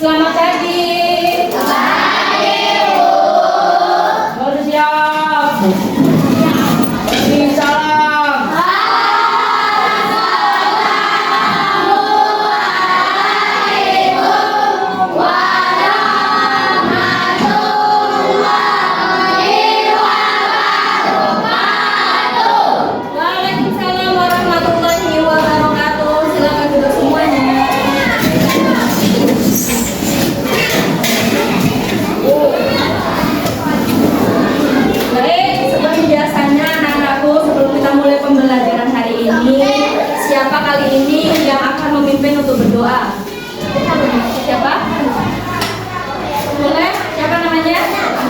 Selamat pagi. Baru siap. Salam. Waalaikumsalam warahmatullahi wabarakatuh. Silakan duduk semuanya. Baik, seperti biasanya anak-anakku, sebelum kita mulai pembelajaran hari ini, siapa kali ini yang akan memimpin untuk berdoa? Siapa? Boleh? Siapa namanya?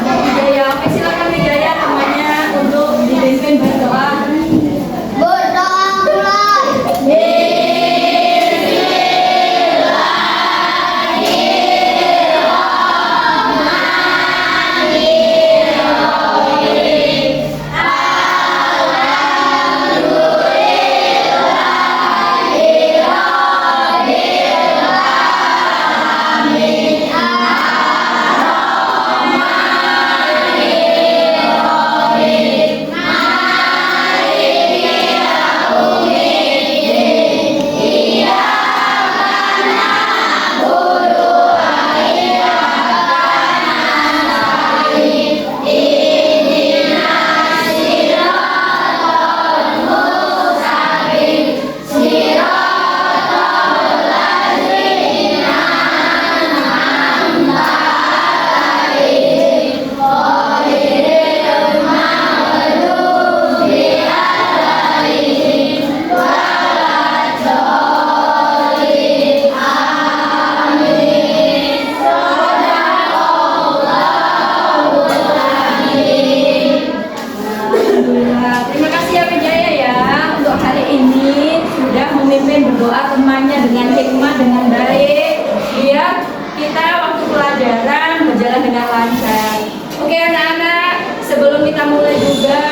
Wijaya. Oke, silakan Wijaya namanya untuk dipimpin berdoa. Berdoa mulai. Terima kasih ya Wijaya ya untuk hari ini sudah memimpin berdoa temannya dengan hikmah, dengan baik, biar kita waktu pelajaran berjalan dengan lancar. Oke anak-anak, sebelum kita mulai juga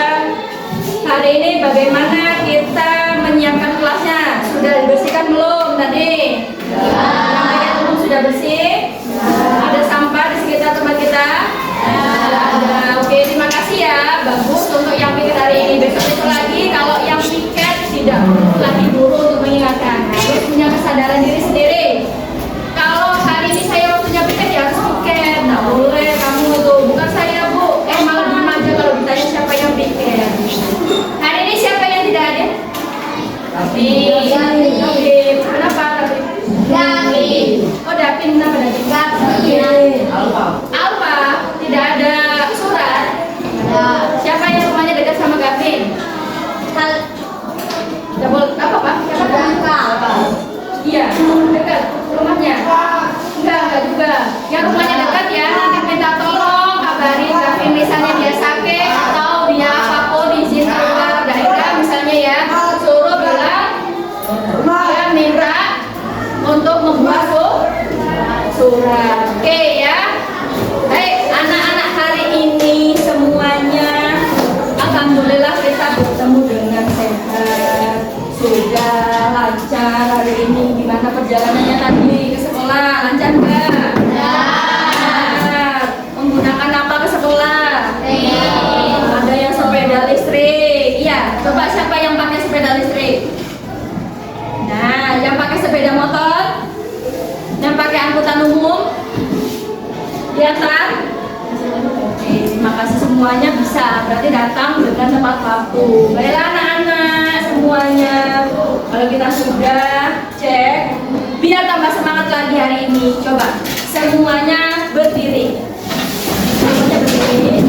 hari ini bagaimana kita menyiapkan kelasnya? Sudah dibersihkan belum tadi? Yang umum sudah bersih? Ada sampah di sekitar tempat kita? Ada. Oke, terima kasih ya. Bagus untuk yang pikir hari ini. Besok lagi kalau yang piket tidak lagi dulu untuk mengingatkan. Harus punya kesadaran diri sendiri. Kalau hari ini saya waktunya piket ya harus piket. Nggak boleh kamu itu bukan saya bu. Malah diem aja kalau ditanya siapa yang piket. Hari ini siapa yang tidak ada? Tapi kenapa tapi? Oh Dapin, kenapa Dapin? Alfa tidak ada surat. Siapa yang rumahnya dekat sama Gavin? Apa Pak? Siapa? Iya, dekat rumahnya. Enggak juga. Yang rumahnya dekat ya, nanti minta tolong kabarin Gavin misalnya dia sakit atau dia apapun izin keluar daerah misalnya ya, suruh bilang dia minta untuk membuat surat. Oke ya. Baik, anak-anak hari ini semuanya alhamdulillah kita bertemu dengan sehat. Sudah lancar hari ini. Gimana perjalanannya tadi ke sekolah? Lancar nggak? Lancar. Menggunakan apa ke sekolah? Ada yang sepeda listrik. Iya, coba siapa yang pakai sepeda listrik? Nah, yang pakai sepeda motor? Yang pakai angkutan umum? Kelihatan? Oke, terima kasih semuanya bisa. Berarti datang dengan tepat waktu. Baiklah anak-anak semuanya. Kalau kita sudah cek, biar tambah semangat lagi hari ini. Coba semuanya berdiri. Semuanya berdiri.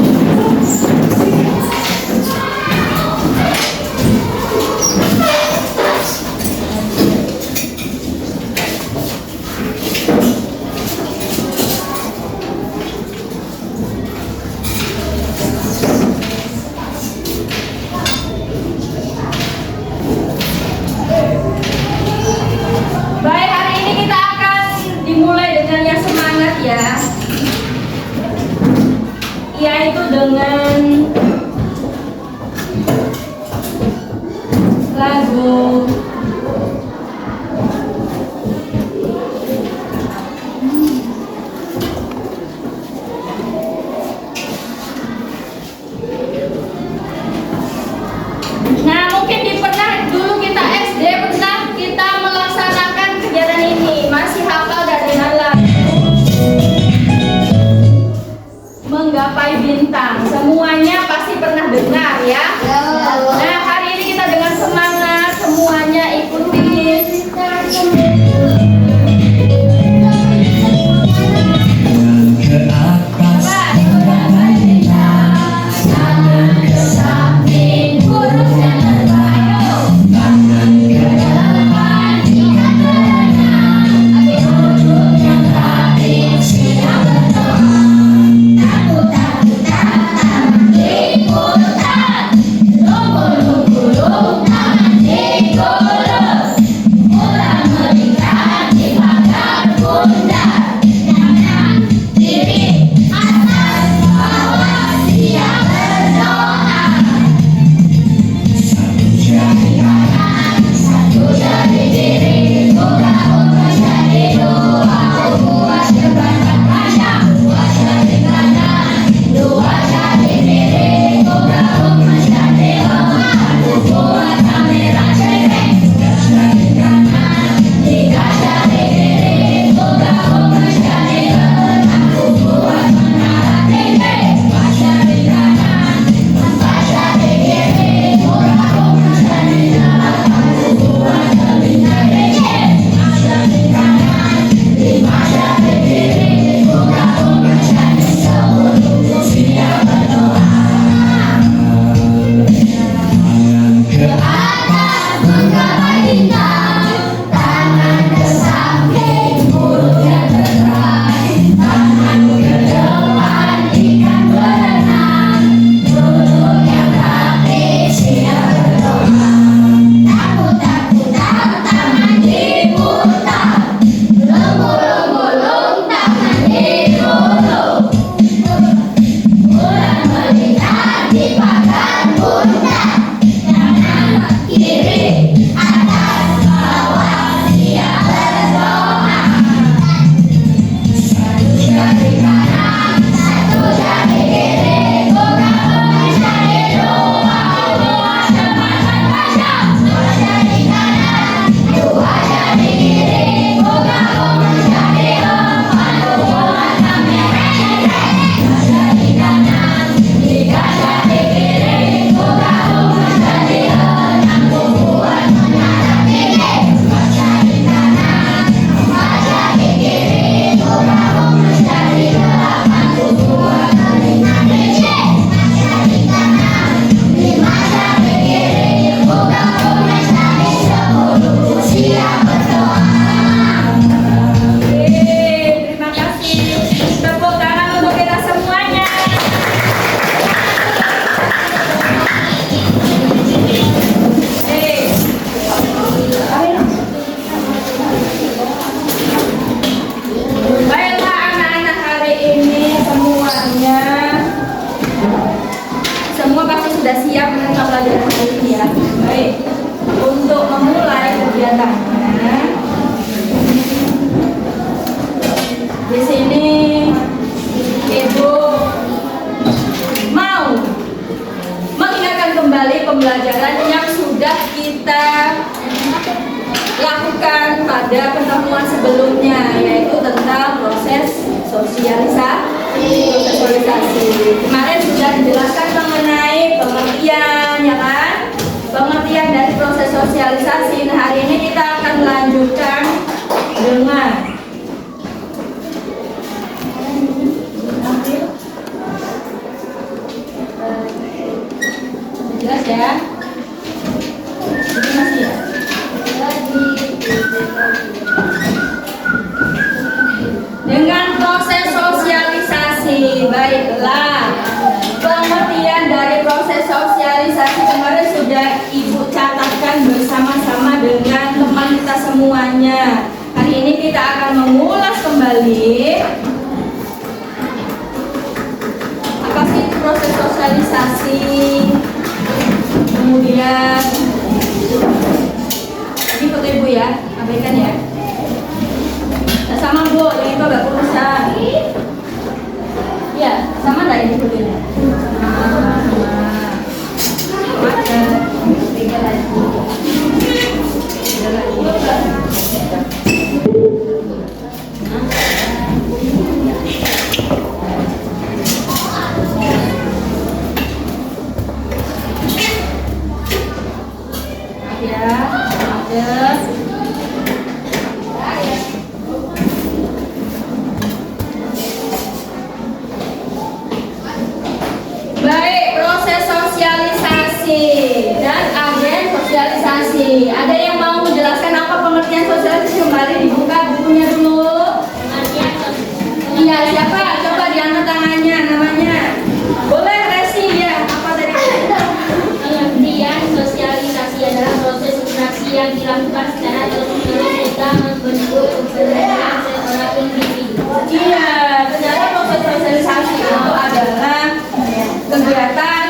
pelajarannya. Di sini Ibu mau mengingatkan kembali pembelajaran yang sudah kita lakukan pada pertemuan sebelumnya, yaitu tentang proses sosialisasi. Kemarin sudah dijelaskan mengenai pengertian, ya kan? Pengertian dari proses sosialisasi. Nah, hari ini kita akan melanjutkan dengan jelas ya? Ini masih ya? Dengan proses sosialisasi, baiklah. Pengertian dari proses sosialisasi kemarin sudah Ibu catatkan bersama-sama dengan teman kita semuanya. Hari ini kita akan mengulas kembali apa sih proses sosialisasi. Kemudian ini foto Ibu ya, abaikan ya. Nah, sama Bu, yang itu agak kurusan. Iya, sama enggak ini fotonya? Sama. Beda lagi. Baik, proses sosialisasi dan agen sosialisasi. Ada yang mau menjelaskan apa pengertian sosialisasi? Kembali dibuka bukunya dulu. Iya, siapa? Coba diangkat tangannya, namanya. Boleh Resi ya? Apa tadi? Pengertian sosialisasi adalah proses interaksi yang dilakukan secara terus-menerus hingga membentuk keberadaan seorang individu. Iya, ternyata proses sosialisasi itu adalah kegiatan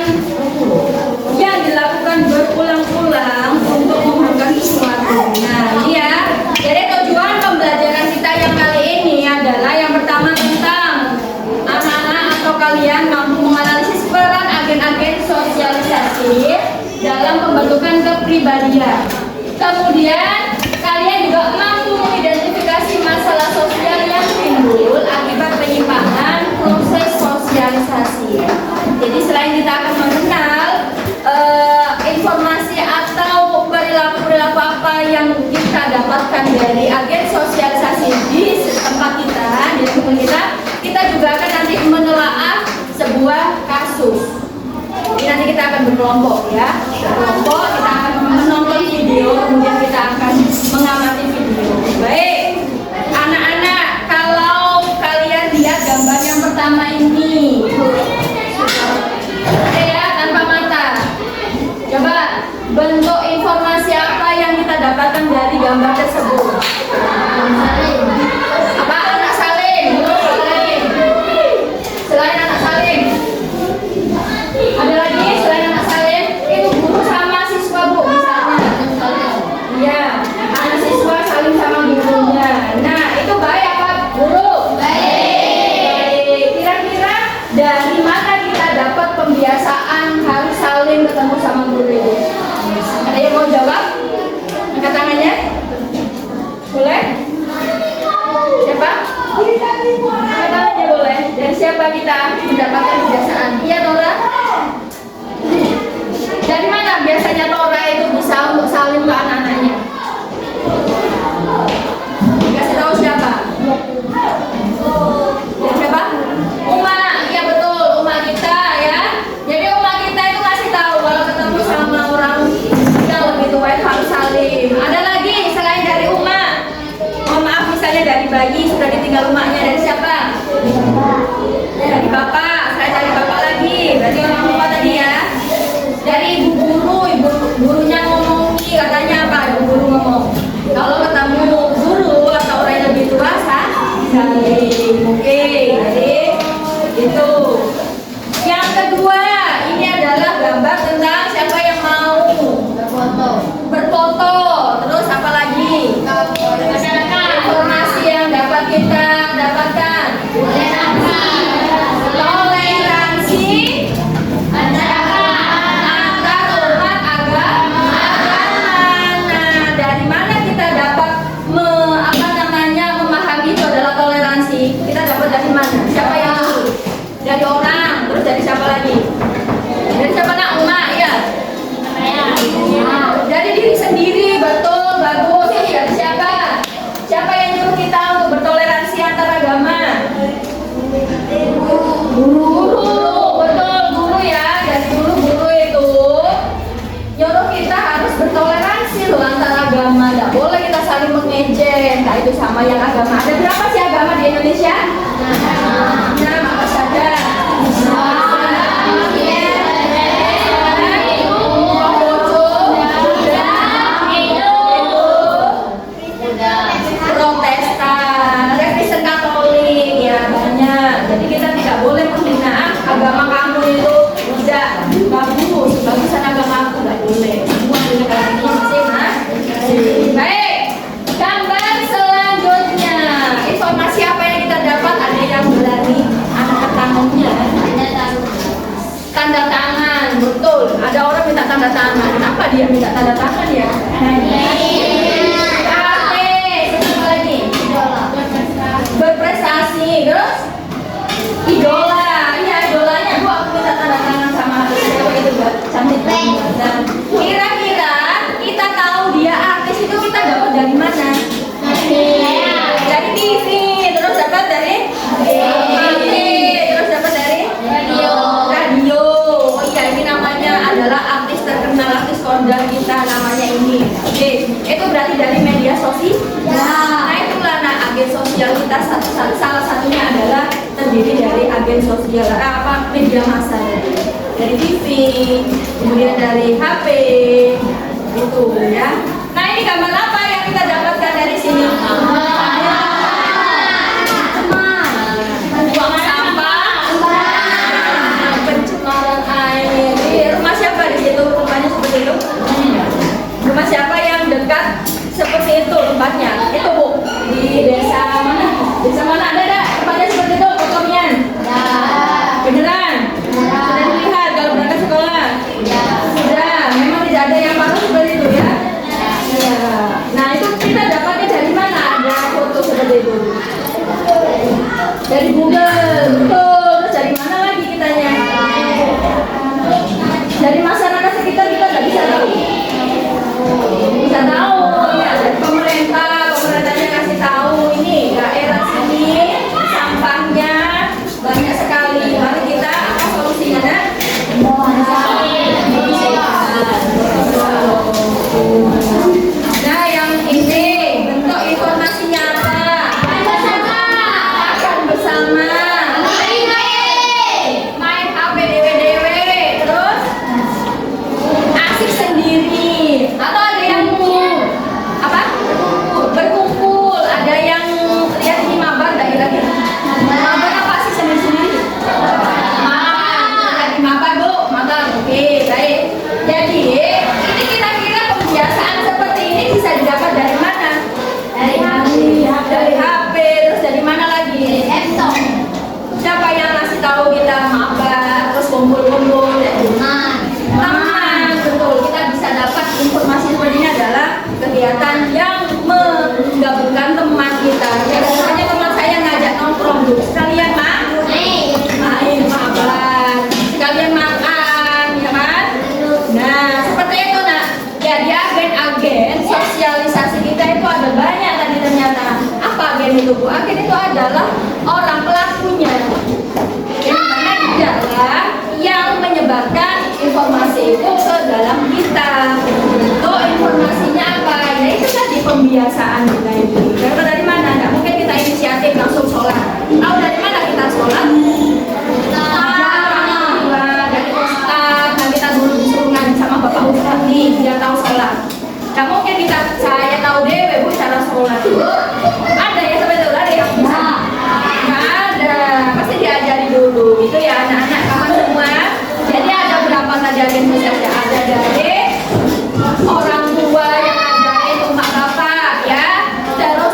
yang dilakukan berulang-ulang untuk mengembangkan sesuatu. Nah, iya. Jadi tujuan pembelajaran kita yang kali ini adalah yang pertama tentang anak-anak atau kalian mampu menganalisis peran agen-agen sosialisasi dalam pembentukan kepribadian. Kemudian kalian juga mampu mengidentifikasi masalah sosial yang timbul akibat penyimpangan proses sosialisasi. Jadi selain kita akan mengenal informasi atau perilaku-perilaku apa yang kita dapatkan dari agen sosialisasi di tempat kita, di lingkungan kita juga akan nanti menelaah sebuah kasus. Jadi nanti kita akan berkelompok ya, berkelompok kita akan menonton video, kemudian kita akan mengamati video. Baik, anak-anak, kalau kalian lihat gambar yang pertama ini, ya tanpa mata, coba bentuk informasi apa yang kita dapatkan dari gambar tersebut? Apa? Anak saling. Selain anak saling, ada lagi selain anak saling? Itu guru sama siswa Bu, misalnya. Iya, anak siswa saling sama gurunya. Nah, itu baik apa guru? Baik. Kira-kira dari mana kita dapat pembiasaan harus saling ketemu sama guru itu? Ada yang mau jawab? Angkat tangannya. Boleh? Siapa? Angkat tangannya boleh. Dari siapa kita mendapatkan kebiasaan? Iya, Tora? Dari mana biasanya Tora itu bisa untuk saling ke anak-anaknya? Kasih tahu siapa? Dari siapa? Uma, iya betul, Uma kita ya. Jadi Uma kita itu kasih tahu kalau ketemu sama orang yang lebih tua itu harus salim. Ada lagi selain dari Uma? Mohon maaf, misalnya dari bayi sudah ditinggal rumahnya, dari siapa? Dari bapak. Selain dari bapak lagi, berarti orang tua tadi ya. Dari ibu guru, ibu gurunya ngomong katanya apa? Ibu guru ngomong kalau ketemu guru atau orang yang lebih tua saling. Oke, jadi itu. Yang kedua, ini adalah gambar tentang siapa yang mau berfoto. Terus apa lagi? Guru, betul guru ya. Dari dulu guru itu nyuruh kita harus bertoleransi loh antar agama. Nggak boleh kita saling mengejek. Nah itu sama yang agama. Ada berapa sih agama di Indonesia? Nah, apa saja? Protestan, Kristen Katolik, ya banyak. Jadi kita tidak boleh menghina agama kamu itu tidak bagus, bagusan agama aku nggak boleh. Semua punya karakter masing-masing. Baik, gambar selanjutnya. Informasi apa yang kita dapat? Ada yang berani angkat tangannya. Tanda tangan, betul. Ada orang minta tanda tangan. Kenapa dia minta tanda tangan ya? Berprestasi, terus idola, iya idolanya. Aku minta tanda tangan sama siapa itu buat cantik banget. Dan kira-kira kita tahu dia artis itu kita dapat dari mana? Dari TV, terus dapat dari TV, terus dapat dari radio. Oh iya, ini namanya adalah artis terkenal, artis kondang kita namanya ini. Oke, itu berarti dari media sosial. Nah itulah agen sosial kita salah satunya adalah terdiri dari agen sosial media massa dari TV, kemudian dari HP itu ya. Nah ini gambar apa yang kita dapatkan dari sini? Buang sampah, pencemaran air. Di rumah siapa di situ? Rumahnya seperti itu? Rumah siapa yang dekat seperti itu tempatnya? Itu Bu, di desa mana? Desa mana ada tempatnya seperti itu fotonya? Ya. Beneran? Sudah dilihat kalau berangkat sekolah? Ya. Sudah. Memang tidak ada yang baru seperti itu ya? Ya. Nah itu kita dapatnya dari mana? Ada foto seperti itu? Dari Google. Betul. Terus dari mana lagi kitanya? Dari masyarakat sekitar kita nggak bisa tahu. Bisa tahu ya, dari pemerintahnya kasih tahu ini daerah sini sampahnya banyak sekali. Mari kita apa solusinya? Nah yang ini bentuk informasinya apa? Makan bersama, main HP dewe-dewe, terus asik sendiri, atau ada yang apa? Berkumpul, ada yang lihat ini mabar lagi. Mabar apa sih sendiri-sendiri? Mabar, di mabar Bu, mabar. Oke, baik. Jadi ini kira-kira kebiasaan seperti ini bisa didapat dari mana? Dari HP, terus dari mana lagi? Laptop. Siapa yang ngasih tahu kita mabar, terus kumpul-kumpul? Teman, betul. Kita bisa dapat informasi seperti ini adalah kegiatan yang menggabungkan teman kita. Biasanya teman saya ngajak nongkrong dulu, sekalian main mabar, sekalian makan, ya kan? Nah, seperti itu nak. Jadi agen-agen sosialisasi kita itu ada banyak tadi ternyata. Apa agen itu Bu? Agen itu adalah orang pelakunya. Yang mana dialah yang menyebarkan informasi itu ke dalam kita. Itu informasinya apa? Ya itu tadi pembiasaan kita itu. Karena dari mana? Nggak mungkin kita inisiatif langsung sholat. Tahu dari mana kita sholat? Dari Ustaz. Nah kita dulu disuruh ngaji sama Bapak Ustaz nih, dia tahu sholat. Nggak mungkin saya tahu dewe Bu cara sholat. Ada ya sampai tahu ada yang bisa? Nggak ada. Pasti diajari dulu. Itu ya anak-anak kawan semua. Jadi ada berapa tadi agen sosial? Ada dari orang tua yang ngajarin emak bapak ya, terus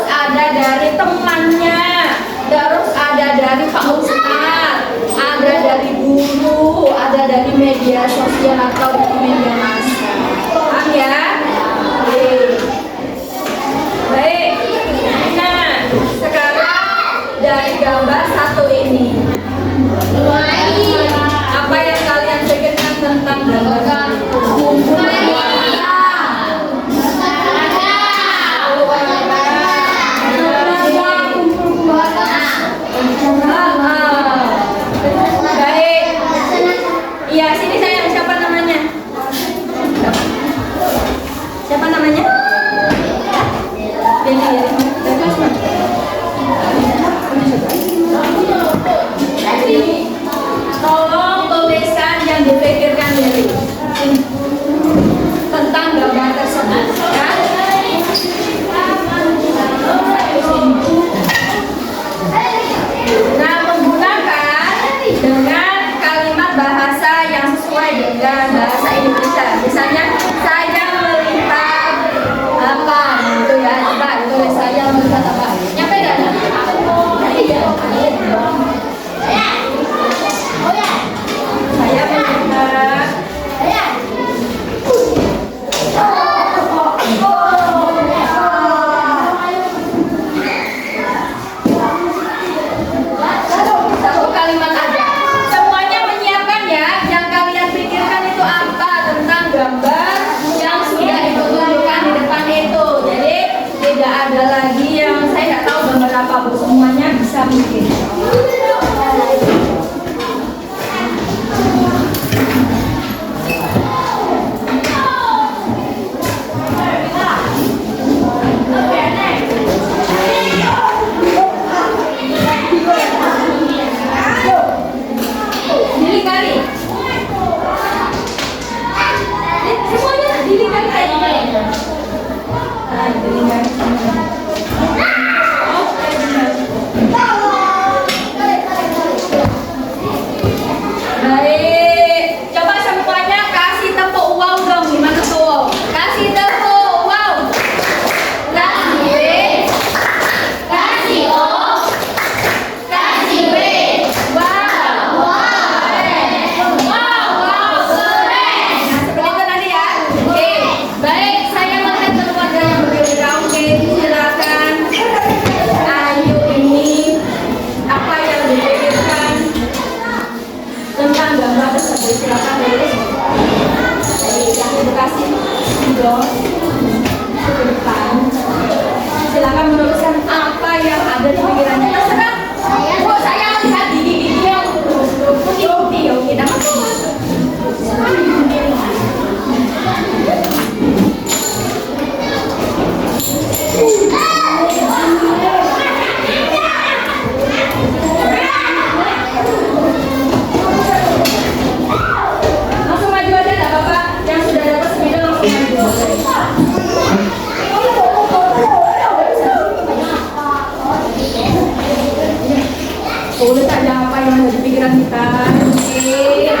Boleh saja apa yang ada di pikiran kita. Oke.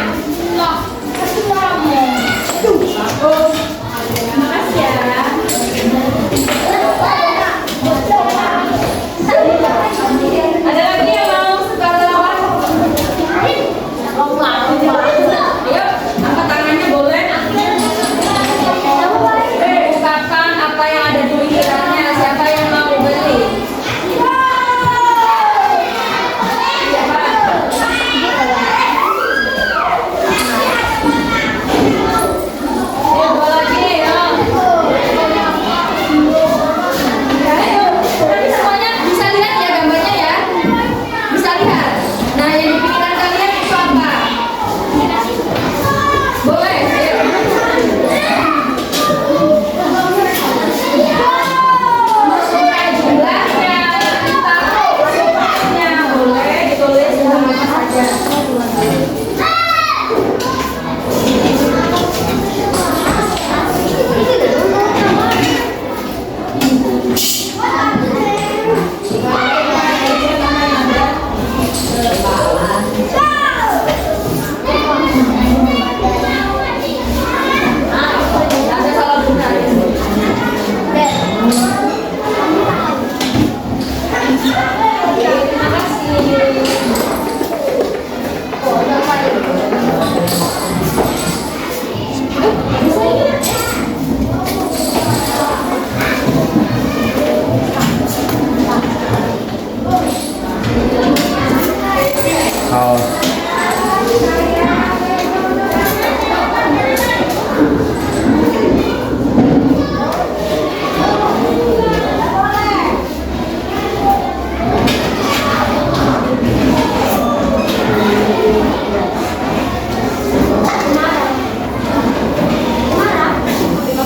Bagus. Terima kasih ya. Ada lagi yang mau suka lawan? Ayo, angkat tangannya boleh. Ungkapkan apa yang ada di pikirannya. Siapa yang mau beli? Dua lagi, ya. Ayo, nanti semuanya bisa lihat ya gambarnya ya. Bisa lihat. Nah, yang di pikiran kalian itu apa? Boleh, ayo. Suka jumlahnya, sukanya, boleh ditulis sama saja. Ada salah benar. Terima好。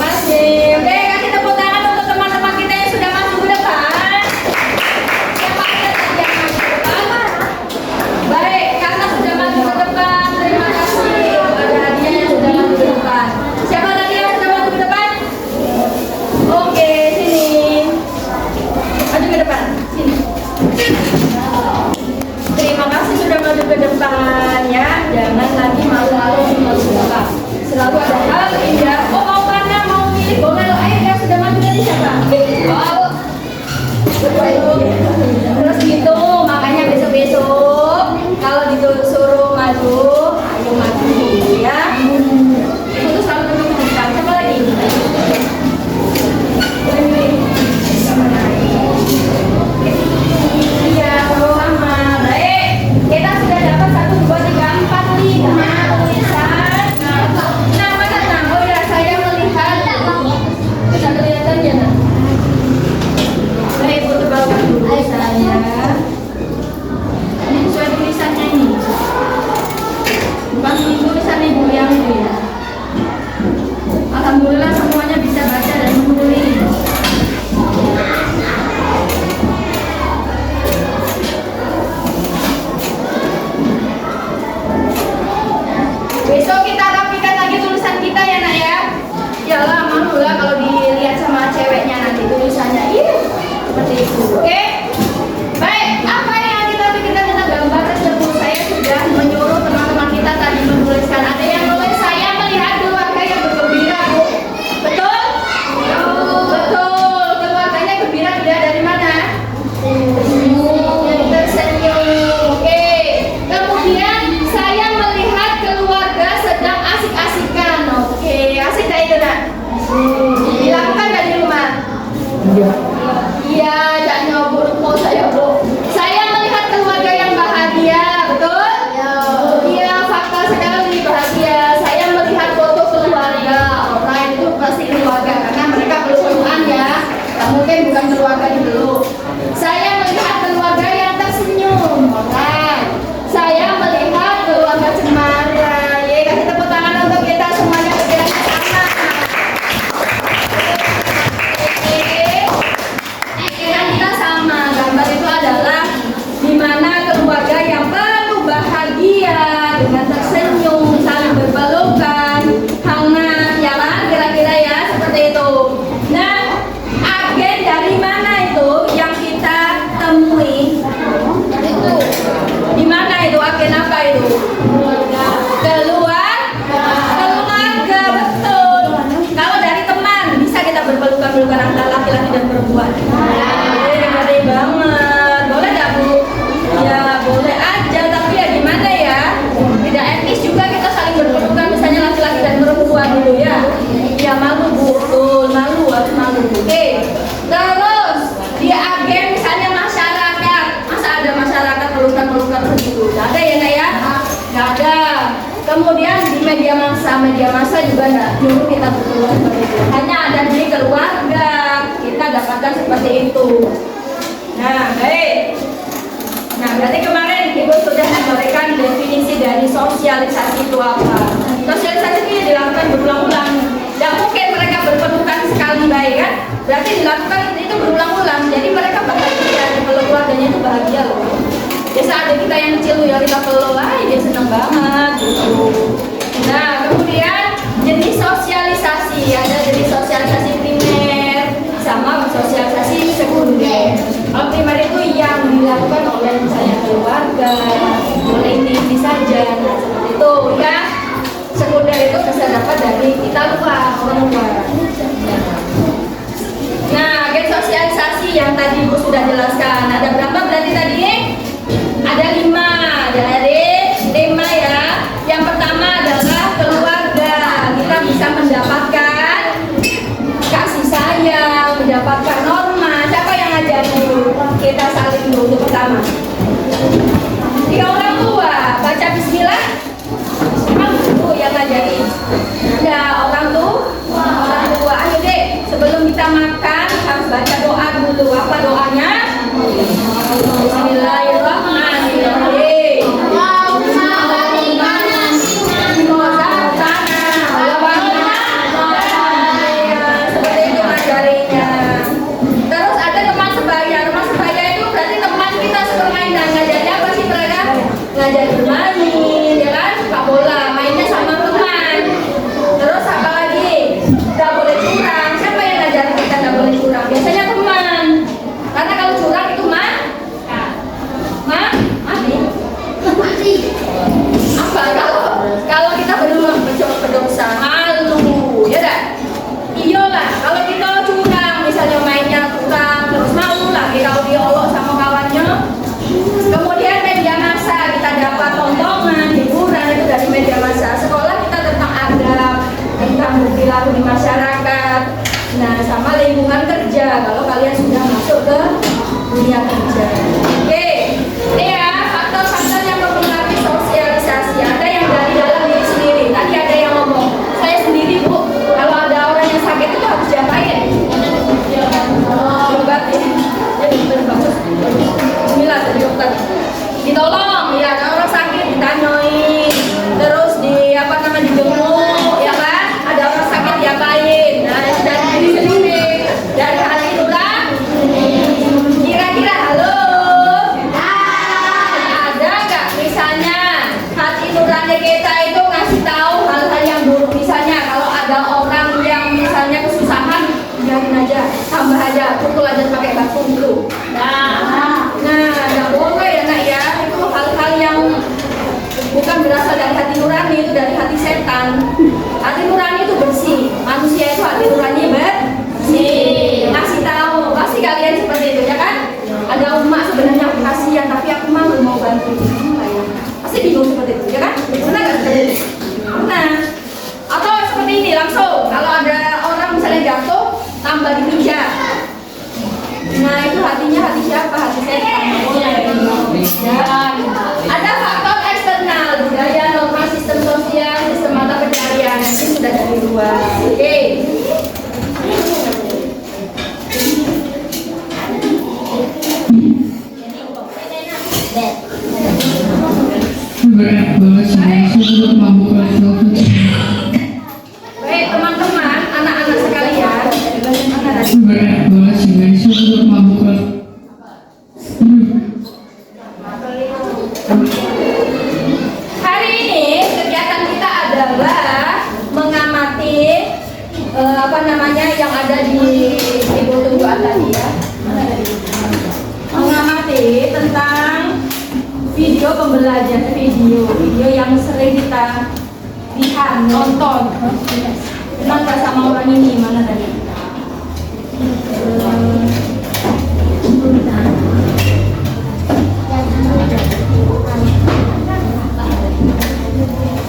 kasih. Oke, kasih tepuk tangan untuk teman-teman kita yang sudah masuk ke depan. Siapa kita tadi yang masuk ke depan? Baik, karena Kemudian di media massa juga enggak nyuruh kita berkeluar seperti itu. Hanya ada di keluarga kita dapatkan seperti itu. Nah, baik. Nah, berarti kemarin Ibu sudah memberikan definisi dari sosialisasi itu apa. Sosialisasi itu dilakukan berulang-ulang. Tidak mungkin mereka berpelukan sekali baik kan? Berarti dilakukan itu berulang-ulang. Jadi mereka bahagia, kalau keluarganya itu bahagia loh. Biasa ada kita yang kecil ya kita peluk, dia senang banget gitu. Nah, kemudian jenis sosialisasi, ada jenis sosialisasi primer sama sosialisasi sekunder. Kalau primer itu yang dilakukan oleh misalnya keluarga, oleh ini saja, nah, seperti itu ya. Sekunder itu bisa dapat dari kita luar, orang luar. Nah, agen sosialisasi yang tadi Ibu sudah jelaskan, ada berapa berarti tadi? Ada 5, jadi 5 ya. Yang pertama adalah keluarga. Kita bisa mendapatkan kasih sayang, mendapatkan norma. Siapa yang ngajarin kita saling dulu pertama? Dia orang tua. Baca bismillah. Emang guru yang ngajarin. Ada orang tua. Ayo deh, sebelum kita makan harus baca doa dulu. Apa doanya? Bismillahirrahmanirrahim. Seperti itu ngajarinya. Terus ada teman sebaya. Teman sebaya itu berarti teman kita sepermainan. Ngajarnya apa sih mereka? Ngajar bermain, ya kan? Suka bola, mainnya sama teman. Terus apa lagi? Gak boleh curang. Siapa yang ngajar kita gak boleh curang? Biasanya teman. Karena kalau curang itu mati. Apa kalau kita berdosa malu, ya dah. Iyalah, kalau kita curang, misalnya mainnya curang, terus malu lagi kalau diolok sama kawannya. Kemudian media massa kita dapat tontonan, hiburan itu dari media massa. Sekolah kita tentang adab, tentang perilaku di masyarakat. Nah, sama lingkungan kerja kalau kalian sudah masuk ke dunia kerja. Oke, ini ya faktor-faktor yang mempengaruhi sosialisasi. Ada yang dari dalam diri sendiri. Tadi ada yang ngomong, saya sendiri Bu, kalau ada orang yang sakit itu harus diapain? Diobatin. Jadi bagus. Bismillah dari dokter. Ditolong, ya ada orang sakit ditanyain, terus dijenguk, ya kan? Ada orang sakit diapain? Nah, dari diri sendiri, dari hati nurani. Kira-kira halo, ada nggak misalnya hati nurani kita itu ngasih tahu hal-hal yang buruk? Misalnya kalau ada orang yang misalnya kesusahan, biarin aja, tambah aja, pukul aja pakai batu dulu. Nah, nggak boleh ya nak ya. Itu hal-hal yang bukan berasal dari hati nurani, itu dari hati setan. Hati nurani itu bersih. Manusia itu hati nurani bersih. Ngasih tahu, pasti kalian seperti itu ya kan? Ada umat sebenarnya aku kasihan, tapi aku mau bantu. Pasti bingung seperti itu ya kan? Benar nggak seperti itu? Nah, atau seperti ini langsung. Kalau ada orang misalnya jatuh, tambah dipijat. Nah, itu hatinya hati siapa? Hati setan. Ya. Ada faktor eksternal, budaya, norma, sistem sosial, sistem mata pencarian. Ini sudah dari luar. Oke. Baik teman-teman, anak-anak sekalian. Hari ini kegiatan kita adalah mengamati yang ada di ibu tumbuhan tadi ya. Mengamati tentang video pembelajaran, video yang sering kita lihat, nonton. Kenal nggak sama orang ini? Mana tadi?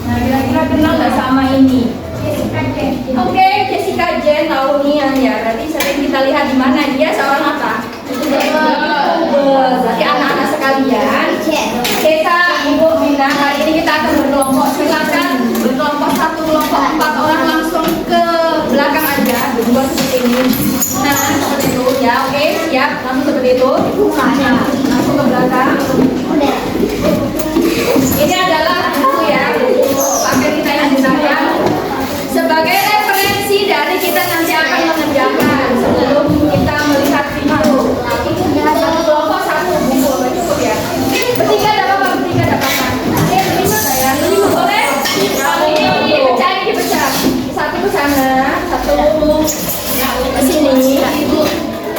Nah, kira-kira kenal nggak sama ini? Oke, Jessica Jen tahu nih ya. Berarti sering kita lihat di mana dia seorang apa? Berarti anak-anak sekalian, kita Ibu Bina hari ini kita akan berkelompok. Silakan itu bukanya langsung ke belakang. Ini adalah buku ya, pakai kita yang gunakan sebagai referensi dari kita nanti akan mengerjakan sebelum kita melihat video. Satu kelompok satu buku cukup ya. Bertiga ada apa? Bertiga ada apa? Lima saya, lima boleh? Ini dipecah. Satu ke sana, satu ke sini. Ibu,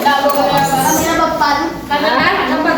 nggak boleh apa? Kamera depan. Kamera tempat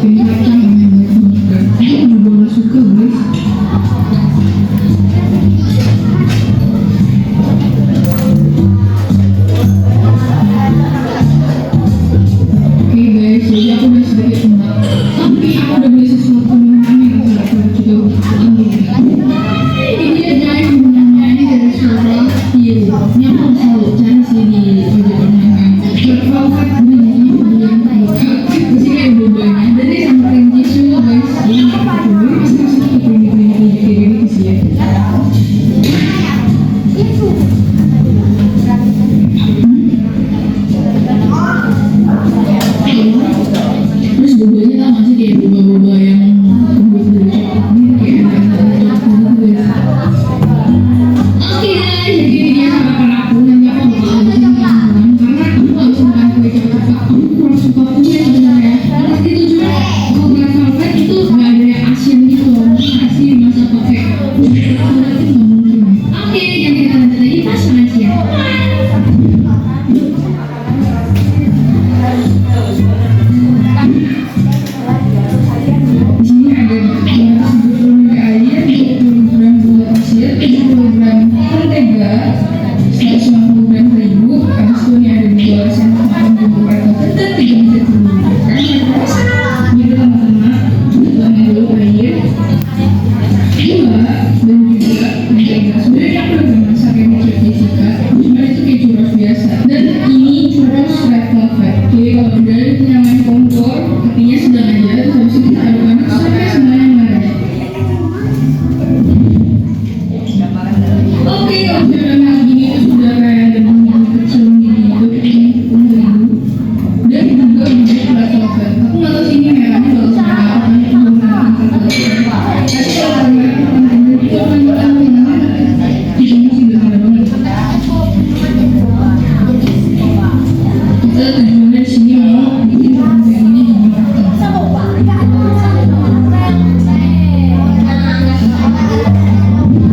ini kacang yang banyak. Aku juga suka guys. Oke guys, jadi aku udah sedikit tebak. Tapi aku udah beli sesuatu minuman yang aku juga ambil. Ini ada yang namanya ini dari Starbucks. Ini aku selalu cari sih di ojek online kan. Berfavorit belinya beli yang pasti kayak boba-nya. Dan ini sama cream cheese juga guys. Ini aku beli masih ke klinik-klinik kayak gitu sih ya. Terus bobanya tau gak sih kayak boba-boba yang buat dari coklat ini kayak ada coklat gitu guys. Oke guys, jadi ini dia sarapan aku. Nanti aku bakal habisin pelan-pelan karena aku gak bisa makan kue coklat. Aku kurang suka kue sebenarnya. Karena itu juga kalau Red Velvet itu gak ada yang asin gitu loh. Mungkin asin masa pakai kue coklat itu gak mungkin. Oke, jadi kita lanjut lagi pas makan siang. Di sini ada 70 ml air, 20 gram gula pasir, 70 gram mentega, 150 gram terigu. Habis itu ini ada 2 sendok makan bumbu red velvet dan 3 menit dulu. Kan ya guys, ini pertama-tama tuangin dulu air, 2 dan juga mentega. Sebenarnya aku udah masak yang di Chef Jessica, cuma itu kayak churros biasa. Dan ini churros red velvet. Oke, kalau udah nyalain kompor, apinya sedang aja. Terus habis itu kita aduk-aduk sampai semuanya merah. Oke, kalau sudah merah gini itu sudah kayak ada bumbu kecil gini. Itu ini tepung terigu dan juga bumbu red velvet. Aku nggak tahu sih ini merahnya kalau sudah apa, ini belum merah red velvet. Tapi kalau merah itu kan ini sih udah merah banget. Kita tujuannya di sini mau bikin tepung terigunya jadi matang.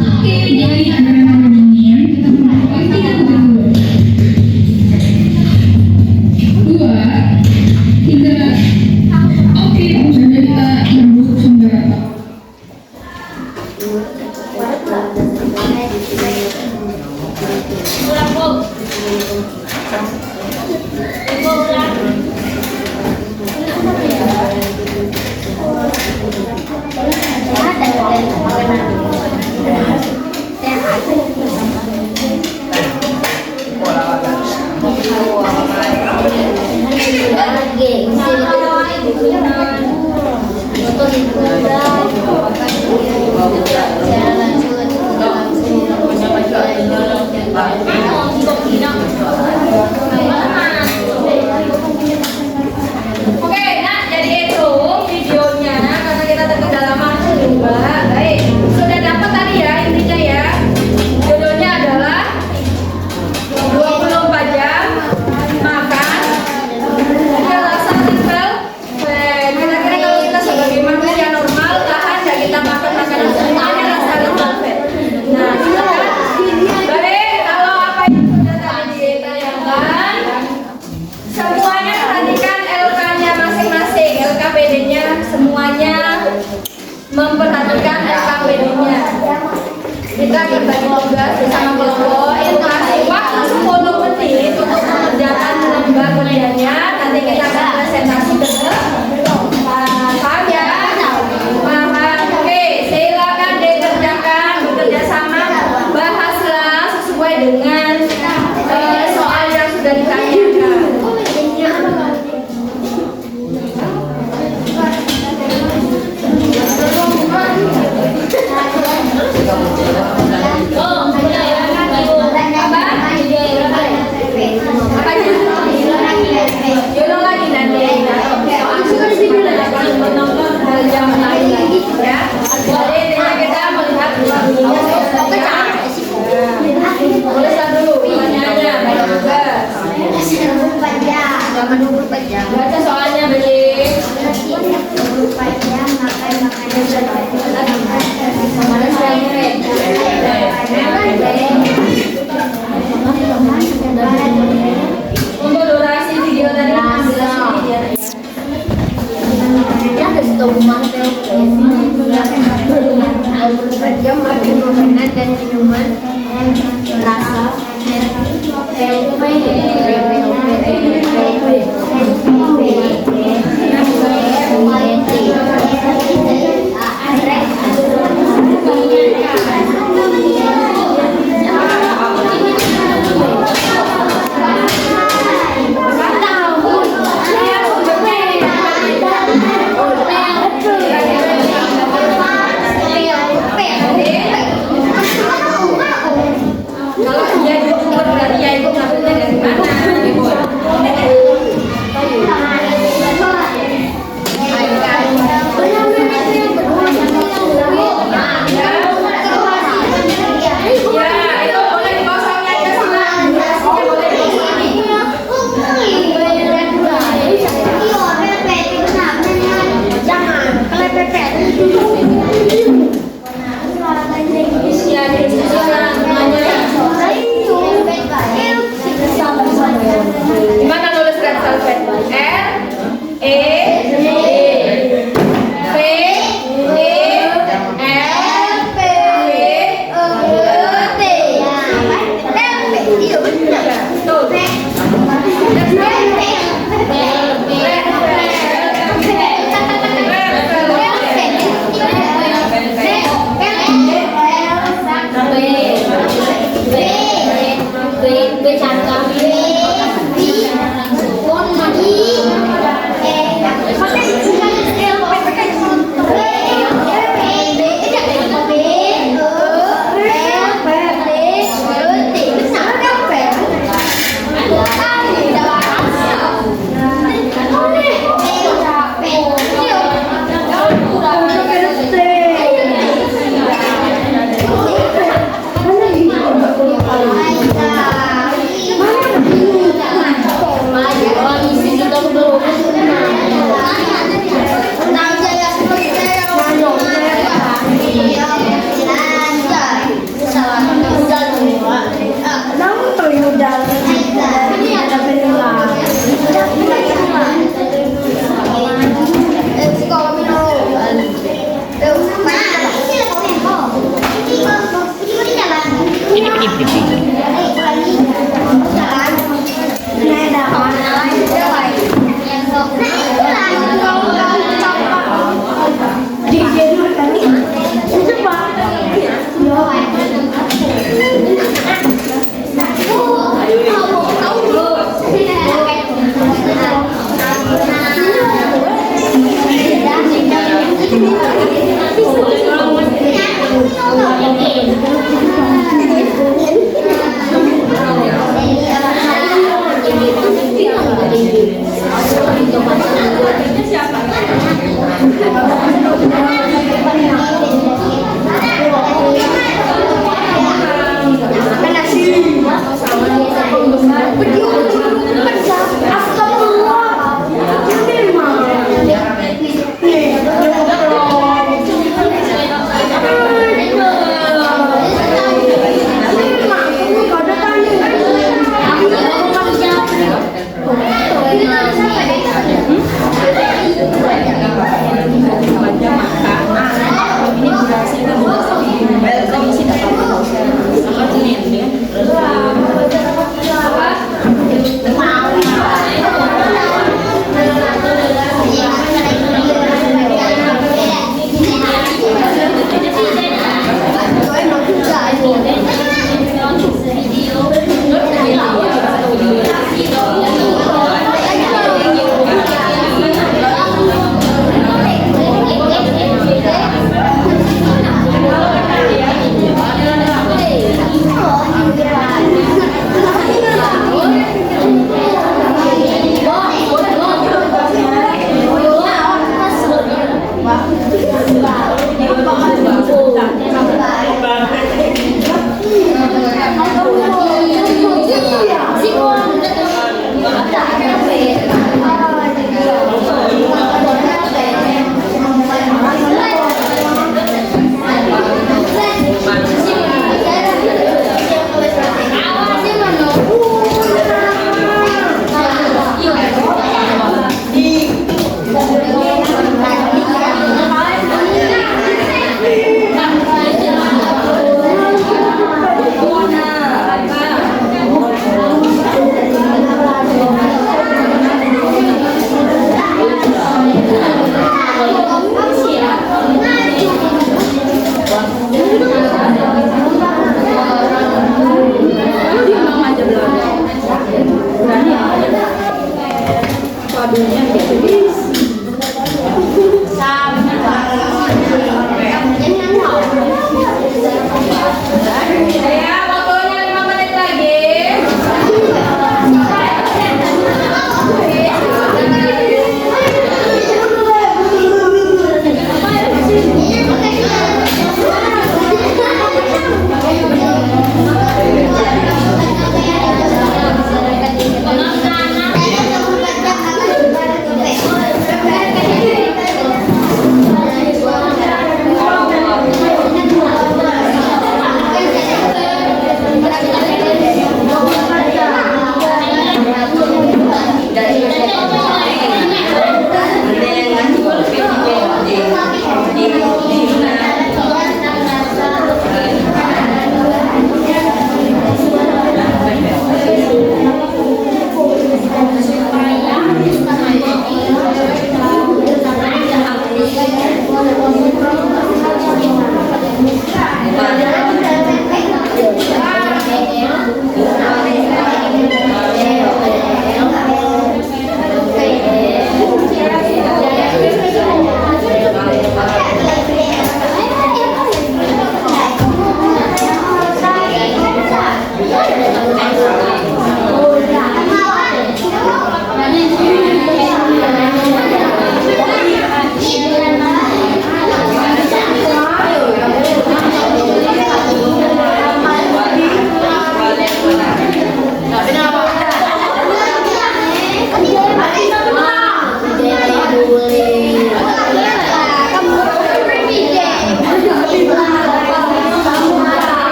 Oke, jadi adonan dingin kita tambahkan 3 butir telur. 2, 3. Oke, langsung saja kita rebus sampai rata. Ulang, Bu. Bu, ulang. Oke, nah jadi itu videonya karena kita terkendala waktu juga. Baik, sudah dapat tadi ya intinya ya. Judulnya adalah 24 jam makan rasa simpel. Kira-kira kalau kita sebagai manusia normal tahan nggak kita makan makanan semuanya rasa velvet. Nah, silakan. Baik, kalau apa yang sudah tadi ditayangkan semuanya perhatikan LK-nya masing-masing, LKPD-nya semuanya memperhatikan LKPD-nya. Kita berbagi tugas bersama kelompok, itu kasih waktu 10 menit untuk mengerjakan lembar kerjanya. Nanti kita akan presentasi ke paham ya? Paham? Oke, silakan dikerjakan, bekerja sama, bahaslah sesuai dengan soal yang sudah ditanyakan. Oh, udah ya. Dia makan makanan dan minuman rasa Kalau dia jujur berarti ya itu ngambilnya dari mana? Ibu?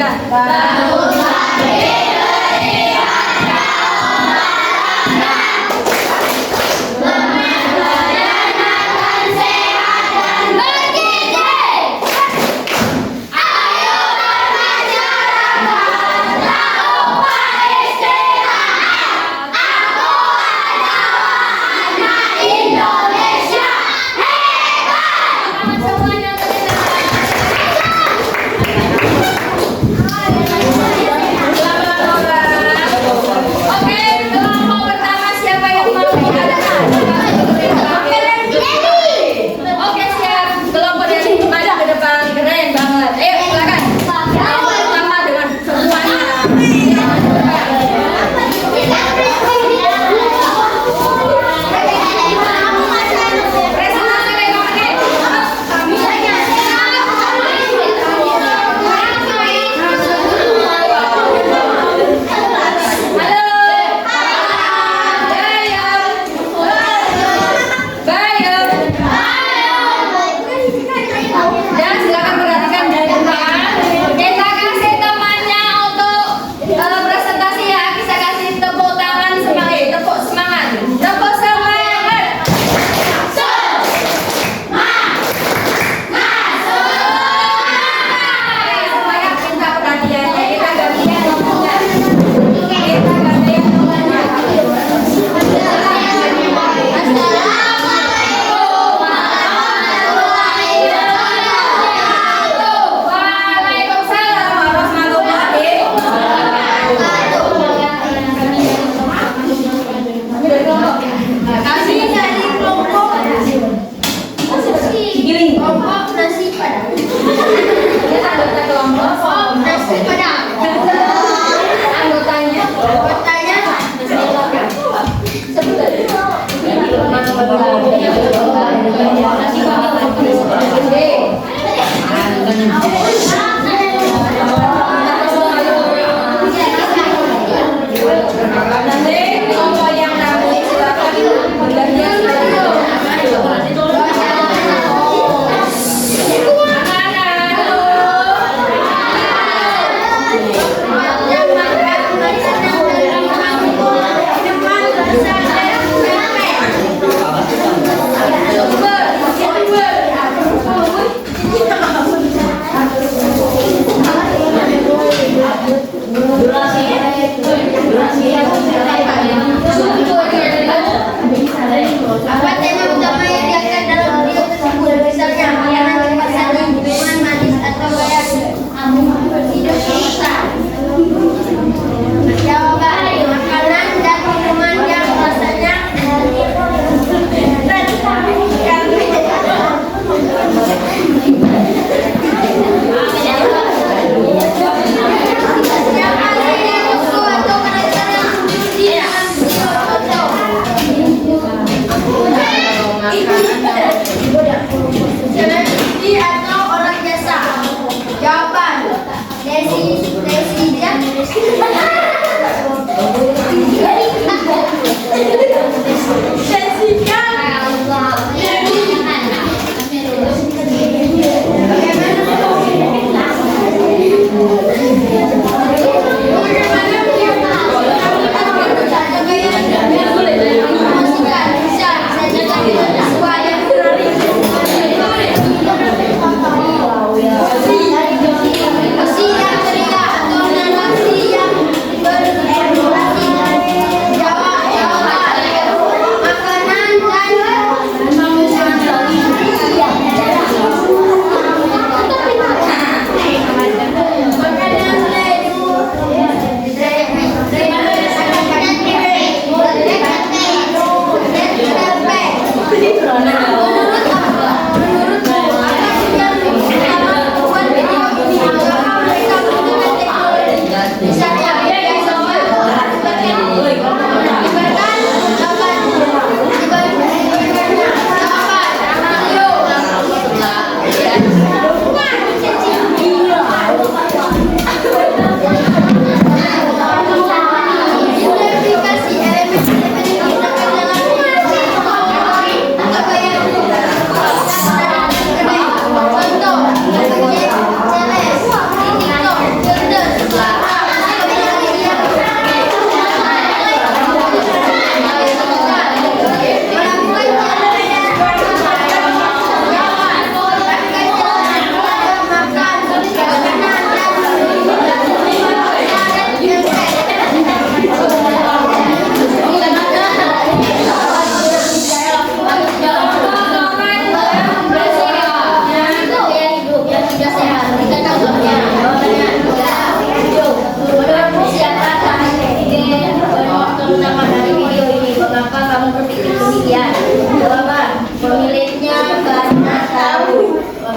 tiga. Bangun pagi beribadah olahraga, berbadan sehat dan bergizi. Ayo bermasyarakat, tak lupa istirahat. Aku adalah anak Indonesia hebat. Semuanya beribadah.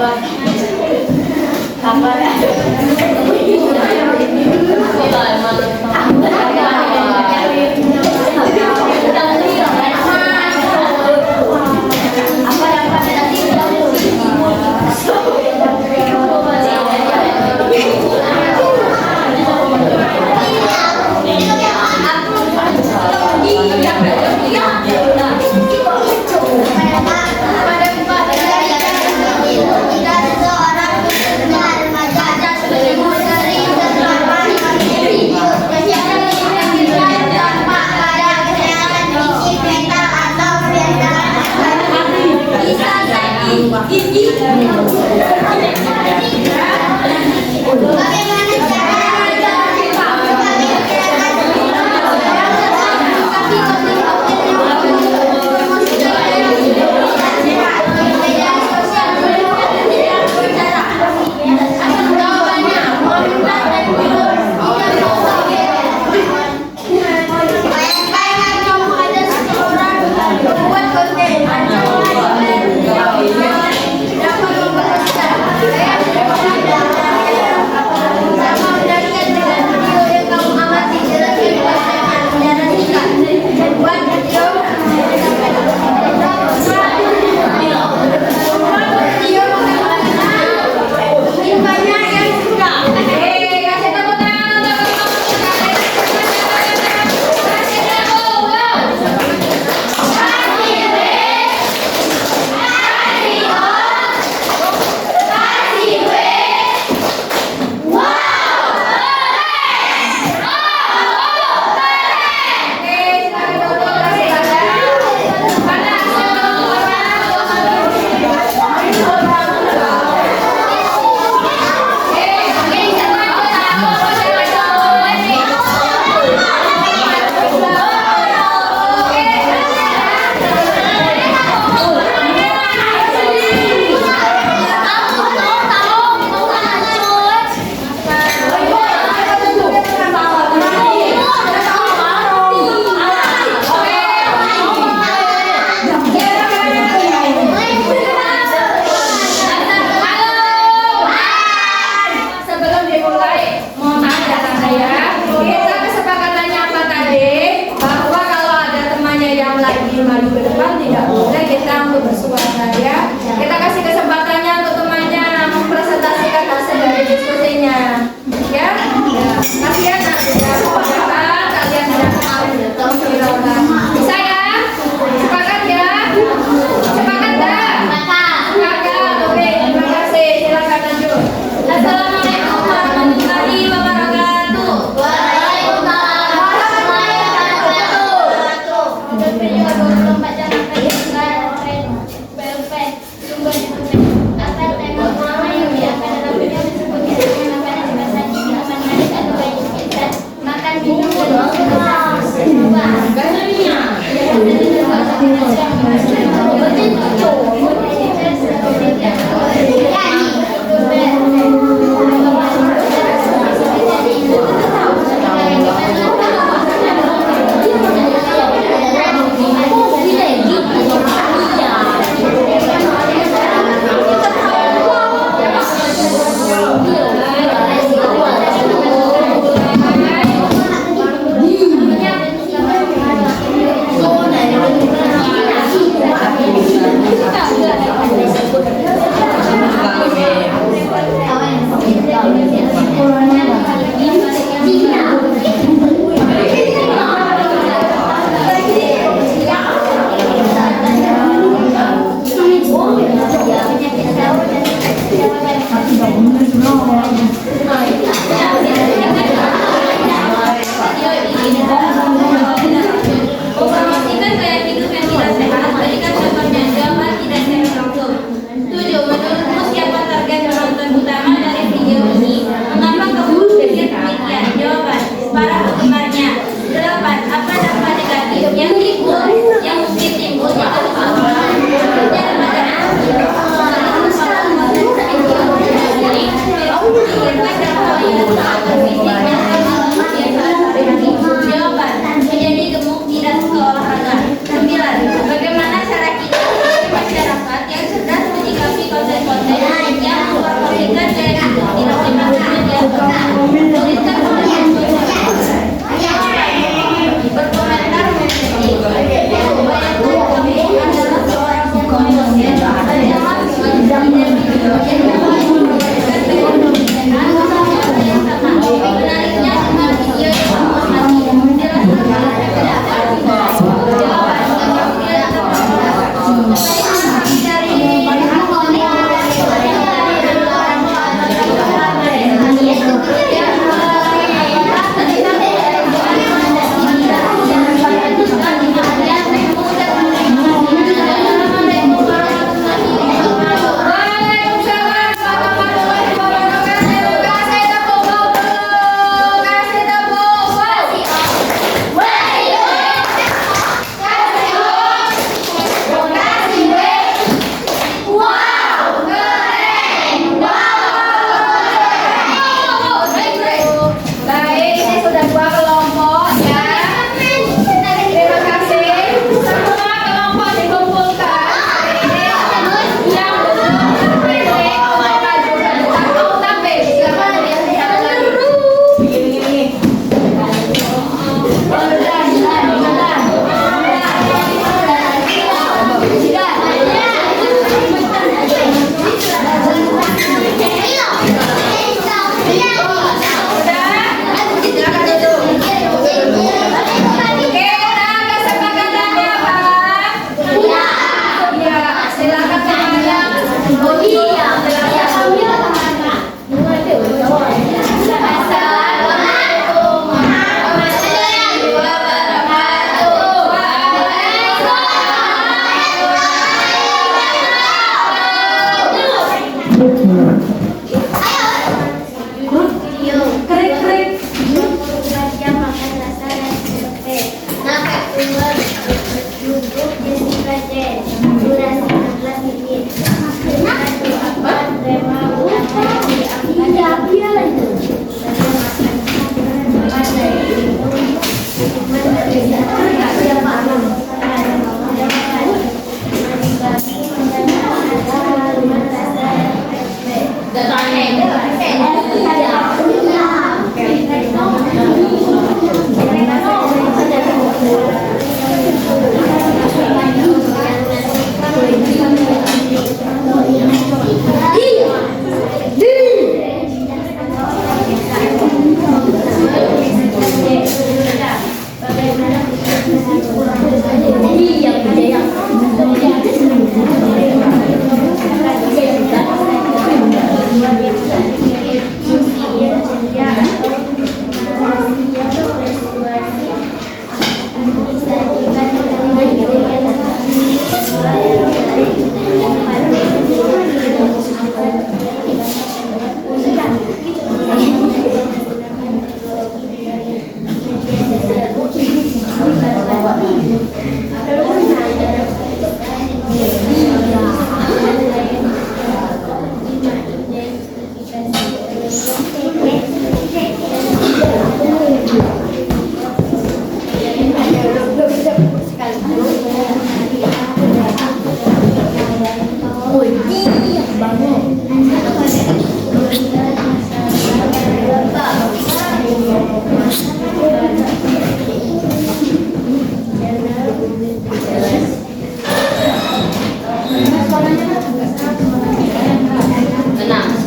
Buat konten.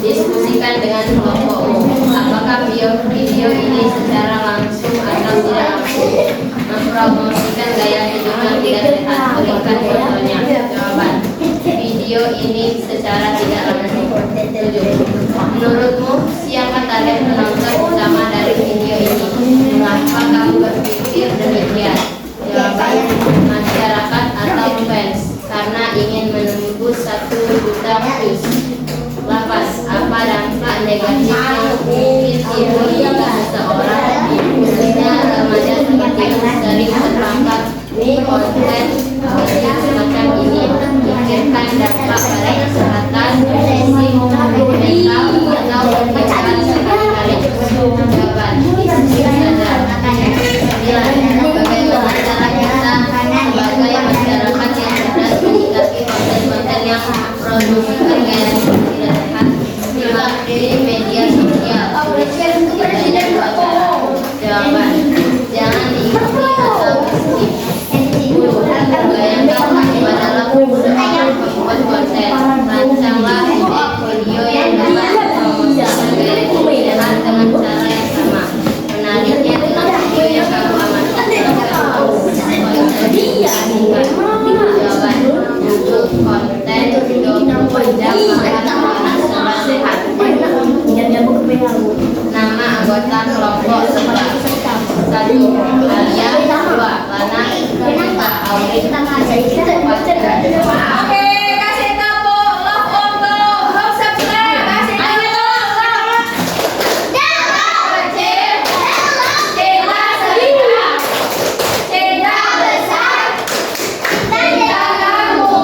Diskusikan dengan kelompokmu. Apakah video ini secara langsung atau tidak langsung mempromosikan gaya hidup yang tidak sehat? Berikan contohnya. Jawaban: video ini secara tidak langsung. 7. Menurutmu siapa target penonton utama dari video ini? Mengapa kamu berpikir demikian? Jawaban: masyarakat atau fans, karena ingin menembus 1 juta views. 8. Apa dampak negatif yang mungkin timbul jika seseorang, khususnya remaja seperti sering terperangkap konten semacam ini? Pikirkan dampak pada kesehatan, fisik, mental, atau kehidupan sehari-hari. Jawaban: sadar. 9. Bagaimana cara kita sebagai masyarakat yang cerdas menyikapi konten-konten yang memproduksi gaya hidup tidak sehat di media sosial? Tidak wajar. Jawaban: jangan diikuti atau skip. 10. Bayangkan adalah seorang pembuat konten. Rancanglah video yang dapat mempromosikan gaya hidup sehat dengan cara yang sama. Menariknya dengan video yang kamu amankan Jawaban: untuk konten 24 jam makanan sehat. Nama anggota kelompok sebelah. 1. Alia. 2. Lana. 3. Aurin. 4. Oke, kasih tepuk love untuk subscribe. Kasih tepuk love. Kecil, cinta sedikit, cinta besar, cinta kamu.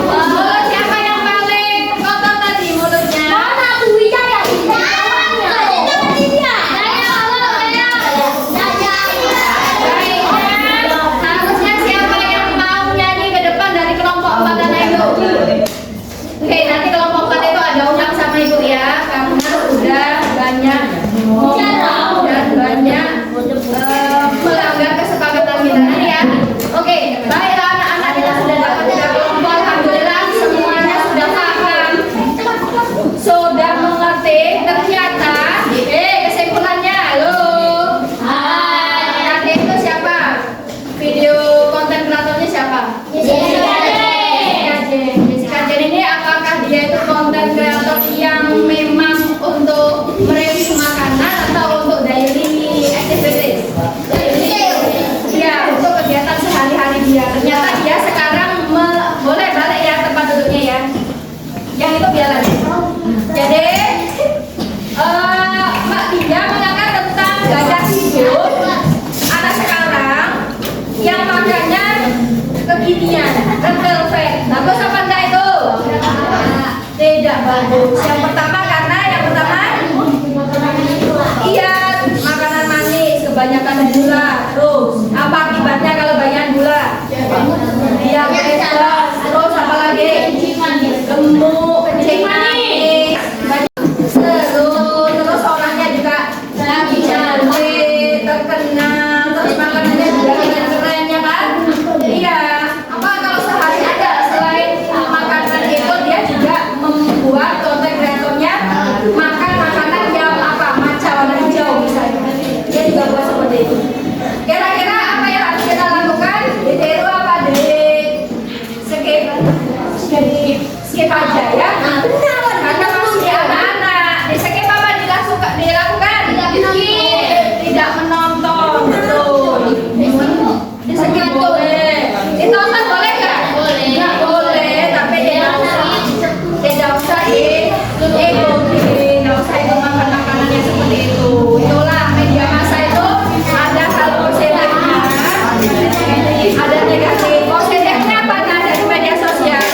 Oh, siapa yang paling kotor tadi mulutnya? Harusnya siapa yang mau nyanyi ke depan dari kelompok 4 anak itu? Oke, nanti kelompok 4 itu ada undang sama ibu ya, karena sudah banyak ngomong dan banyak melanggar kesepakatan kita tadi ya. Oke, baiklah anak-anak, kita sudah dapat 3 kelompok. Alhamdulillah semuanya sudah paham, sudah mengerti. Ternyata kesimpulannya, halo. Nanti itu siapa? Video konten kreatornya siapa? Jessica Jen ini apakah dia itu konten kreator yang memang untuk mereview makanan atau untuk daily activities? Ya, untuk kegiatan sehari-hari Iya, ternyata dia sekarang boleh balik ya tempat duduknya ya. Yang itu biar lagi. Jadi, Mbak Dinda mengangkat tentang gaya hidup anak sekarang yang makannya kekinian, rental fat. Bagus apa enggak itu? Tidak bagus. Yang pertama karena iya, makanan manis, kebanyakan gula. Terus, apa akibatnya kalau banyak gula? Diabetes. Terus apa lagi? Gemuk, kencing manis. Terus orangnya juga lagi cantik, terkenal. Terus makanannya juga keren-keren ya kan? Iya. Apa kalau sehari ada selain makanan itu dia juga membuat konten kreatornya makan makanan yang apa? Matcha warna hijau misalnya. Dia juga buat seperti itu. Kira-kira apa yang harus kita lakukan? Ditiru apa skip aja ya. Karena masih anak-anak. Di skip apa dilakukan? Tidak menonton. Betul. Di skip boleh. Ditonton boleh nggak? Boleh. Nggak boleh. Tapi tidak usah nggak usah itu makan makanannya seperti itu. Itulah media massa itu ada hal positifnya, ada negatif. Positifnya apa dari media sosial?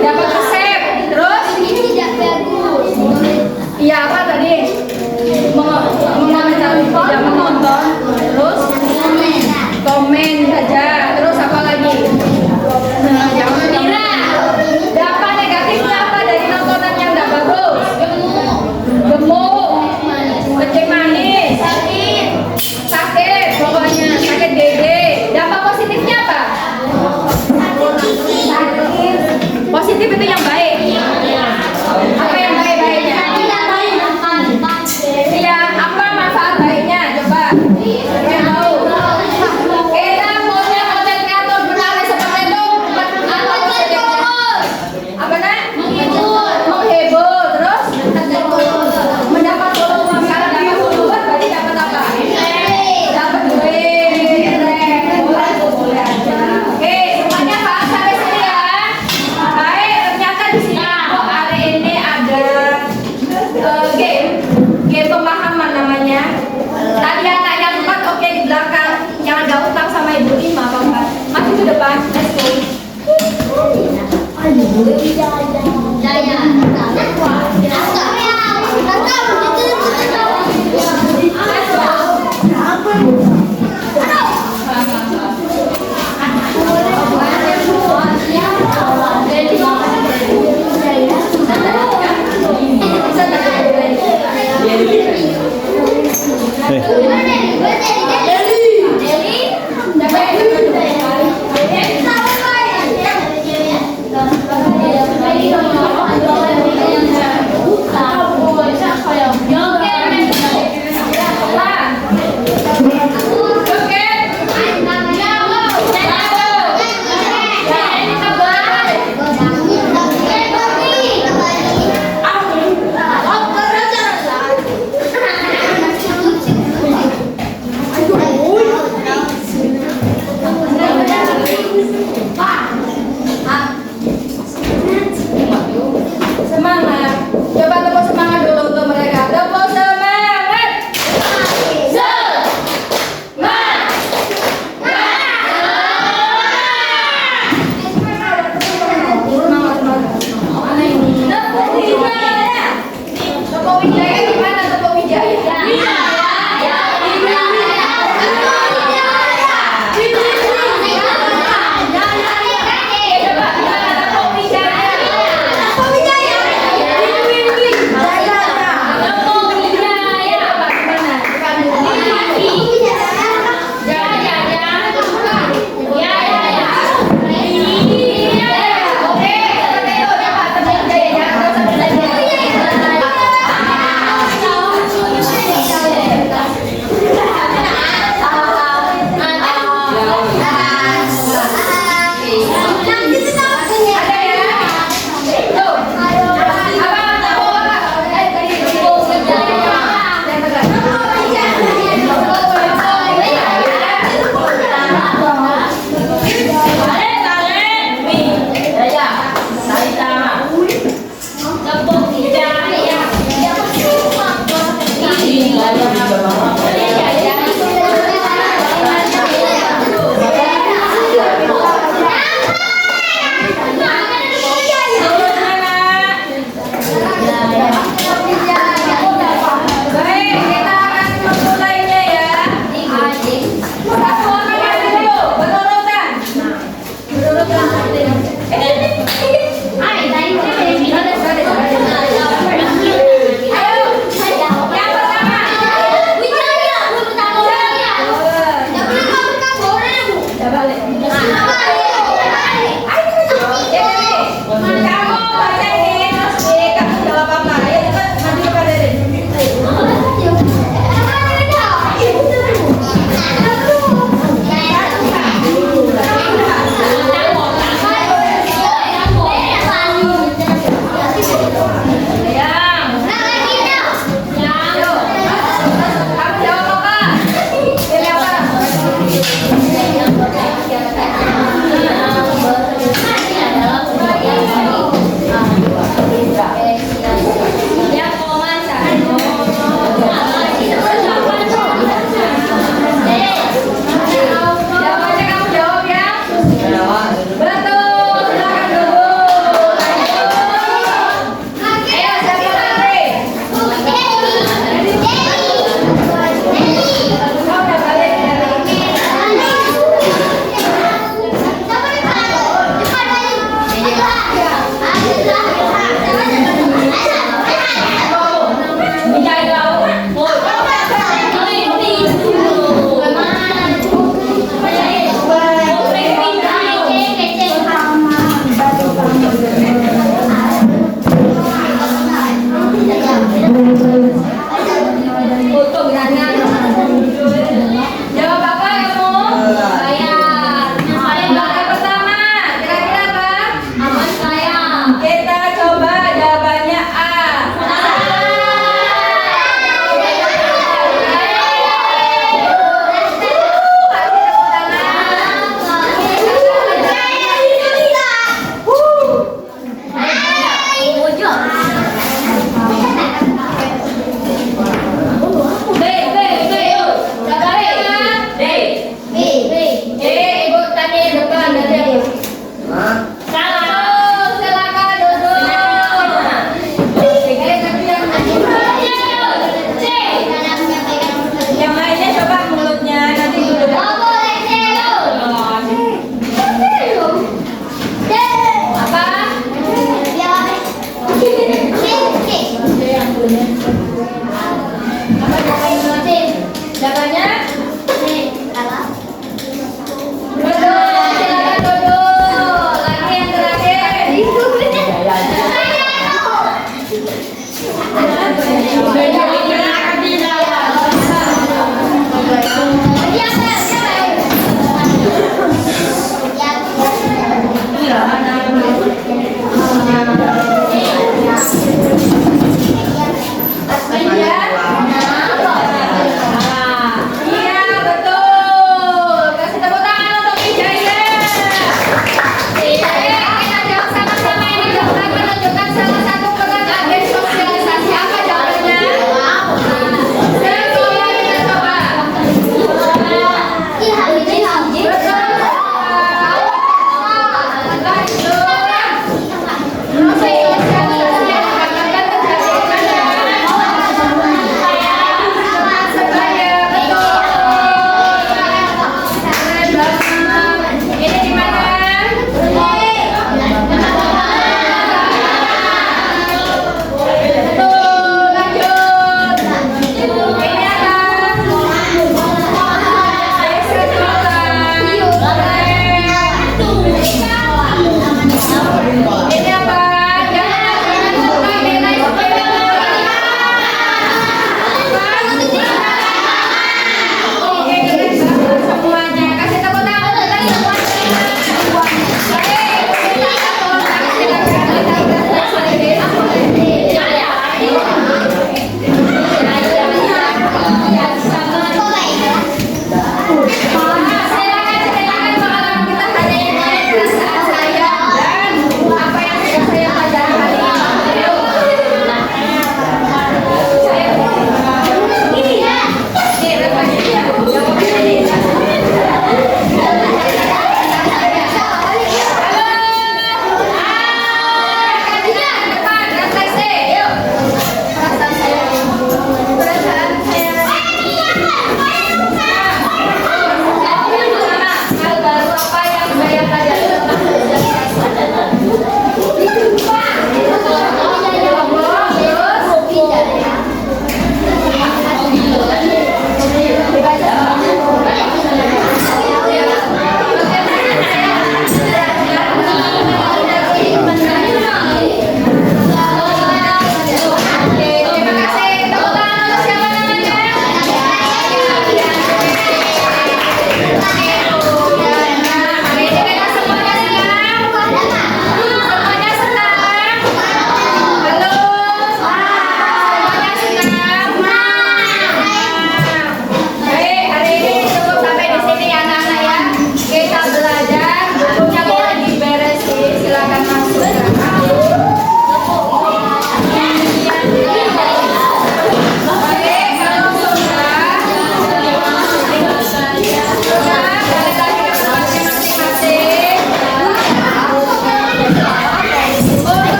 Dapat resep. Terus? Iya apa tadi? Mengomentari tidak menonton. Terus? Komen saja. Terus apa lagi? Jangan kira. Dampak negatifnya apa dari nontonan yang tidak bagus? Gemuk, kencing manis, sakit, pokoknya sakit gede. Dampak positifnya apa? Positif itu yang baik. Apa yang baik-baiknya? Iya, apa manfaat baiknya? Coba. Yang tahu. Kita punya konten kreator benar seperti itu. Apa positifnya? Apa nak? Menghibur. Terus? Mendapat follower. Karena dapat follower berarti dapat apa? Dapat duit. Boleh aja. Oke, semuanya paham sampai sini ya? Baik, ternyata di sini kok hari ini ada game pemahaman namanya. Tadi anak yang 4 oke di belakang, yang ada utang sama ibu 5 Pak. Maju ke depan, let's go.